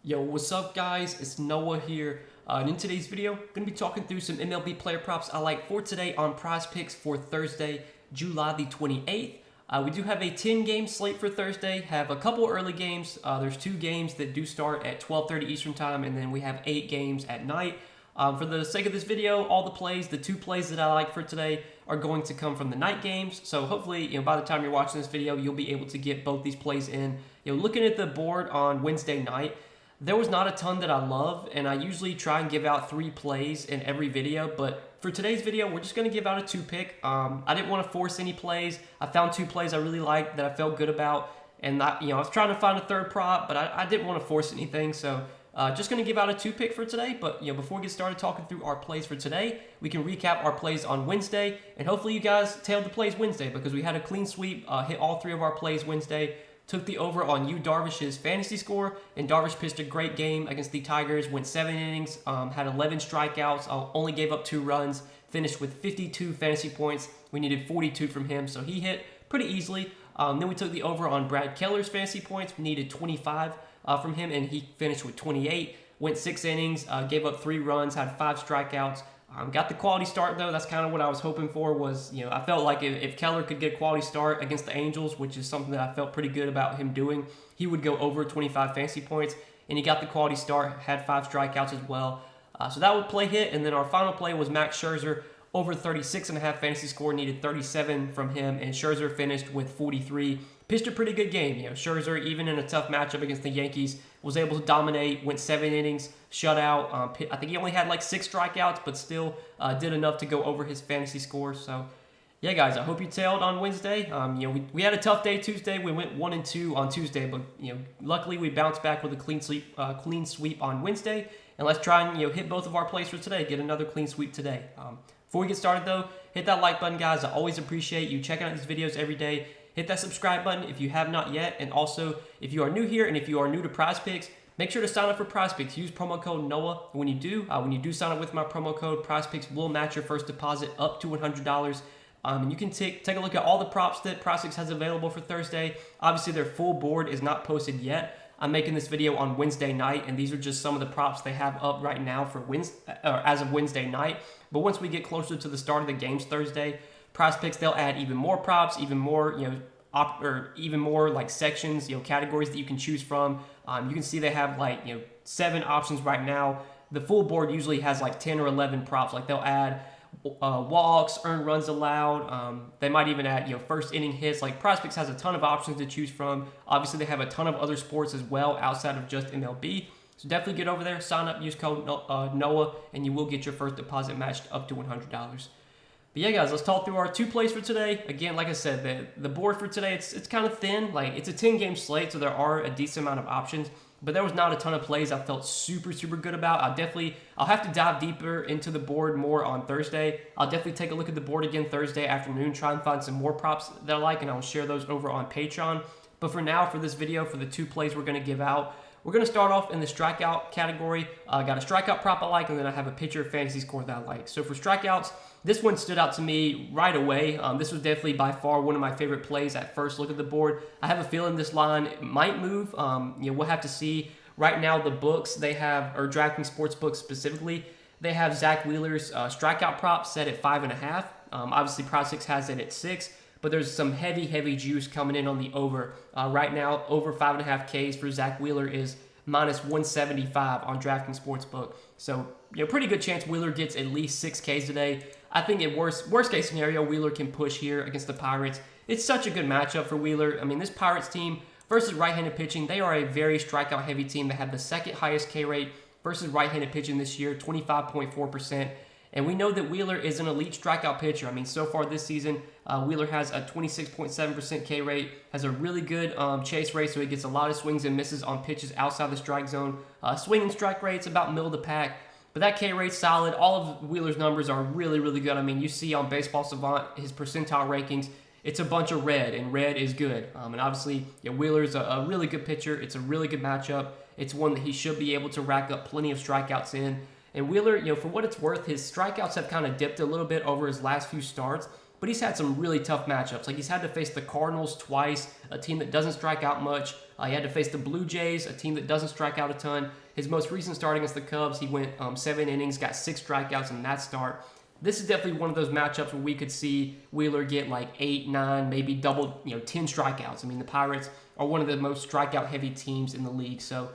Yo, what's up guys? It's Noah here. And in today's video, I'm going to be talking through some MLB player props I like for today on Prizepicks for Thursday, July the 28th. We do have a 10-game slate for Thursday, have a couple early games. There's 2 games that do start at 12:30 Eastern Time, and then we have 8 games at night. For the sake of this video, all the 2 plays that I like for today are going to come from the night games. So hopefully, by the time you're watching this video, you'll be able to get both these plays in. Looking at the board on Wednesday night, there was not a ton that I love, and I usually try and give out 3 plays in every video, but for today's video, we're just going to give out a 2-pick. I didn't want to force any plays. I found 2 plays I really liked that I felt good about, and I was trying to find a third prop, but I didn't want to force anything, so just going to give out a 2-pick for today. But before we get started talking through our plays for today, we can recap our plays on Wednesday, and hopefully you guys tailed the plays Wednesday because we had a clean sweep, hit all 3 of our plays Wednesday. Took the over on Darvish's fantasy score, and Darvish pitched a great game against the Tigers, went 7 innings, had 11 strikeouts, only gave up 2 runs, finished with 52 fantasy points. We needed 42 from him, so he hit pretty easily. Then we took the over on Brad Keller's fantasy points. We needed 25 from him, and he finished with 28. Went 6 innings, gave up 3 runs, had 5 strikeouts. Got the quality start, though. That's kind of what I was hoping for was, I felt like if Keller could get a quality start against the Angels, which is something that I felt pretty good about him doing, he would go over 25 fantasy points. And he got the quality start, had 5 strikeouts as well. So that would play hit. And then our final play was Max Scherzer, over 36.5 fantasy score, needed 37 from him. And Scherzer finished with 43. Pitched a pretty good game. Scherzer, even in a tough matchup against the Yankees, was able to dominate, went 7 innings, shutout. I think he only had like 6 strikeouts, but still did enough to go over his fantasy score. So, yeah, guys, I hope you tailed on Wednesday. We had a tough day Tuesday. We went 1-2 on Tuesday, but luckily we bounced back with a clean sweep on Wednesday. And let's try and hit both of our plays for today. Get another clean sweep today. Before we get started, though, hit that like button, guys. I always appreciate you checking out these videos every day. Hit that subscribe button if you have not yet. And also, if you are new here and if you are new to Prizepicks, make sure to sign up for Prizepicks. Use promo code NOAH. When you do sign up with my promo code, Prizepicks will match your first deposit up to $100. And you can take a look at all the props that Prizepicks has available for Thursday. Obviously, their full board is not posted yet. I'm making this video on Wednesday night, and these are just some of the props they have up right now for as of Wednesday night. But once we get closer to the start of the games Thursday, Prizepicks, they'll add even more props, even more, even more like sections, categories that you can choose from. You can see they have like 7 options right now. The full board usually has like 10 or 11 props. Like they'll add walks, earned runs allowed. They might even add first inning hits. Like Prizepicks has a ton of options to choose from. Obviously, they have a ton of other sports as well outside of just MLB. So definitely get over there, sign up, use code NOAH, and you will get your first deposit matched up to $100. But yeah, guys, let's talk through our 2 plays for today. Again, like I said, the board for today, it's kind of thin. Like, it's a 10-game slate, so there are a decent amount of options. But there was not a ton of plays I felt super good about. I'll have to dive deeper into the board more on Thursday. I'll definitely take a look at the board again Thursday afternoon, try and find some more props that I like, and I'll share those over on Patreon. But for now, for this video, for the 2 plays we're going to give out, we're going to start off in the strikeout category. I got a strikeout prop I like, and then I have a pitcher fantasy score that I like. So for strikeouts, this one stood out to me right away. This was definitely by far one of my favorite plays at first look at the board. I have a feeling this line might move. We'll have to see. Right now, the books they have, or DraftKings Sportsbook specifically, they have Zach Wheeler's strikeout prop set at 5.5. Obviously, Prizepicks has it at 6. But there's some heavy juice coming in on the over. Right now, over 5.5 Ks for Zach Wheeler is minus 175 on DraftKings Sportsbook. So, pretty good chance Wheeler gets at least 6 Ks today. I think in worst case scenario, Wheeler can push here against the Pirates. It's such a good matchup for Wheeler. I mean, this Pirates team versus right-handed pitching, they are a very strikeout-heavy team. They have the 2nd highest K rate versus right-handed pitching this year, 25.4%. And we know that Wheeler is an elite strikeout pitcher. I mean, so far this season, Wheeler has a 26.7% K rate, has a really good chase rate, so he gets a lot of swings and misses on pitches outside the strike zone. Swing and strike rate's about middle of the pack, but that K rate's solid. All of Wheeler's numbers are really good. I mean, you see on Baseball Savant, his percentile rankings, it's a bunch of red, and red is good. And obviously, Wheeler's a really good pitcher. It's a really good matchup. It's one that he should be able to rack up plenty of strikeouts in. And Wheeler, for what it's worth, his strikeouts have kind of dipped a little bit over his last few starts, but he's had some really tough matchups. Like he's had to face the Cardinals twice, a team that doesn't strike out much. He had to face the Blue Jays, a team that doesn't strike out a ton. His most recent start against the Cubs, he went 7 innings, got 6 strikeouts in that start. This is definitely one of those matchups where we could see Wheeler get like 8, 9, maybe double, 10 strikeouts. I mean, the Pirates are one of the most strikeout-heavy teams in the league. So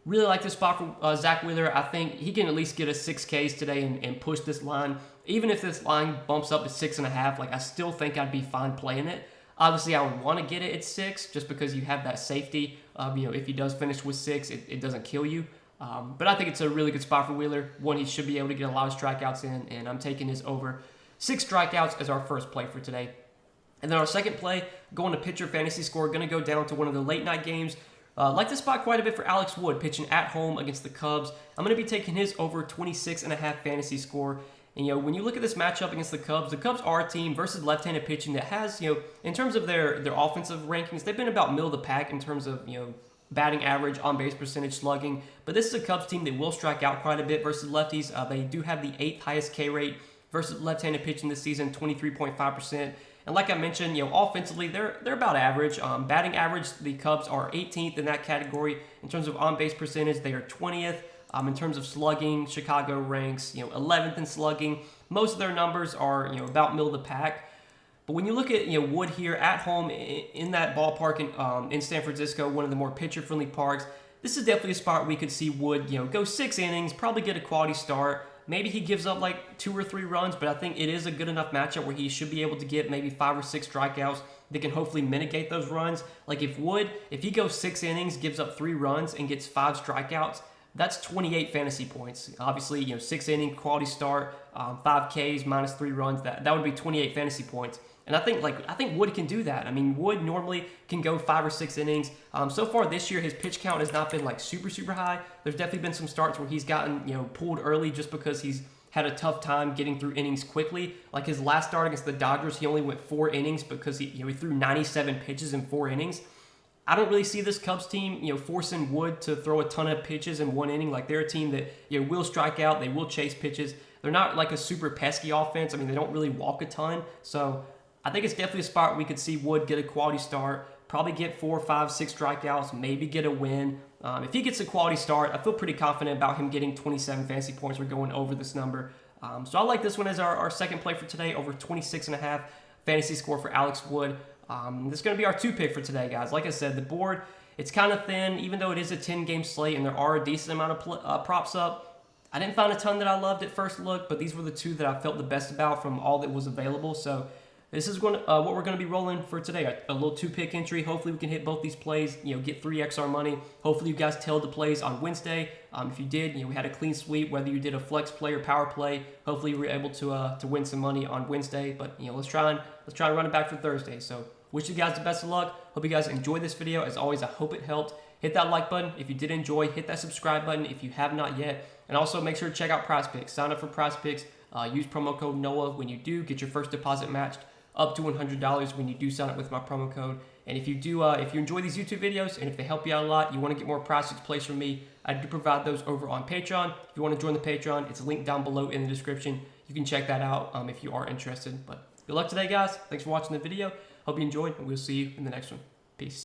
really like this spot for Zach Wheeler. I think he can at least get a 6 Ks today and push this line. Even if this line bumps up to 6.5, like I still think I'd be fine playing it. Obviously, I would want to get it at 6 just because you have that safety. If he does finish with 6, it doesn't kill you. But I think it's a really good spot for Wheeler. One, he should be able to get a lot of strikeouts in, and I'm taking his over 6 strikeouts as our first play for today. And then our second play, going to pitcher fantasy score, going to go down to one of the late night games. Like this spot quite a bit for Alex Wood, pitching at home against the Cubs. I'm going to be taking his over 26.5 fantasy score. And, when you look at this matchup against the Cubs are a team versus left-handed pitching that has, in terms of their offensive rankings, they've been about middle of the pack in terms of, batting average, on-base percentage, slugging. But this is a Cubs team that will strike out quite a bit versus lefties. They do have the 8th highest K rate versus left-handed pitching this season, 23.5%. And like I mentioned, offensively, they're about average. Batting average, the Cubs are 18th in that category. In terms of on-base percentage, they are 20th. In terms of slugging, Chicago ranks, 11th in slugging. Most of their numbers are, about middle of the pack. But when you look at Wood here at home in that ballpark in San Francisco, one of the more pitcher-friendly parks, this is definitely a spot where we could see Wood go 6 innings, probably get a quality start. Maybe he gives up like 2 or 3 runs, but I think it is a good enough matchup where he should be able to get maybe 5 or 6 strikeouts that can hopefully mitigate those runs. Like if he goes 6 innings, gives up 3 runs, and gets 5 strikeouts, that's 28 fantasy points. Obviously, 6 inning quality start, 5 Ks minus 3 runs. That would be 28 fantasy points. And I think Wood can do that. I mean, Wood normally can go 5 or 6 innings. So far this year, his pitch count has not been like super high. There's definitely been some starts where he's gotten pulled early just because he's had a tough time getting through innings quickly. Like his last start against the Dodgers, he only went 4 innings because he threw 97 pitches in 4 innings. I don't really see this Cubs team, forcing Wood to throw a ton of pitches in 1 inning. Like they're a team that will strike out, they will chase pitches. They're not like a super pesky offense. I mean, they don't really walk a ton. So I think it's definitely a spot we could see Wood get a quality start, probably get 4, 5, 6 strikeouts, maybe get a win. If he gets a quality start, I feel pretty confident about him getting 27 fantasy points. We're going over this number. So I like this one as our second play for today, over 26.5 fantasy score for Alex Wood. This is going to be our 2 pick for today, guys. Like I said, the board, it's kind of thin, even though it is a 10-game slate and there are a decent amount of props up. I didn't find a ton that I loved at first look, but these were the 2 that I felt the best about from all that was available. So this is what we're going to be rolling for today. A little 2-pick entry. Hopefully we can hit both these plays, get 3XR money. Hopefully you guys tailed the plays on Wednesday. If you did, we had a clean sweep, whether you did a flex play or power play. Hopefully you were able to win some money on Wednesday. But let's try and run it back for Thursday. So wish you guys the best of luck. Hope you guys enjoyed this video. As always, I hope it helped. Hit that like button if you did enjoy. Hit that subscribe button if you have not yet. And also make sure to check out Prizepicks. Sign up for Prizepicks. Use promo code NOAH when you do. Get your first deposit matched up to $100 when you do sign up with my promo code. And if you do, if you enjoy these YouTube videos and if they help you out a lot, you want to get more Prizepicks plays from me, I do provide those over on Patreon. If you want to join the Patreon, it's linked down below in the description. You can check that out if you are interested. But good luck today, guys. Thanks for watching the video. Hope you enjoyed, and we'll see you in the next one. Peace.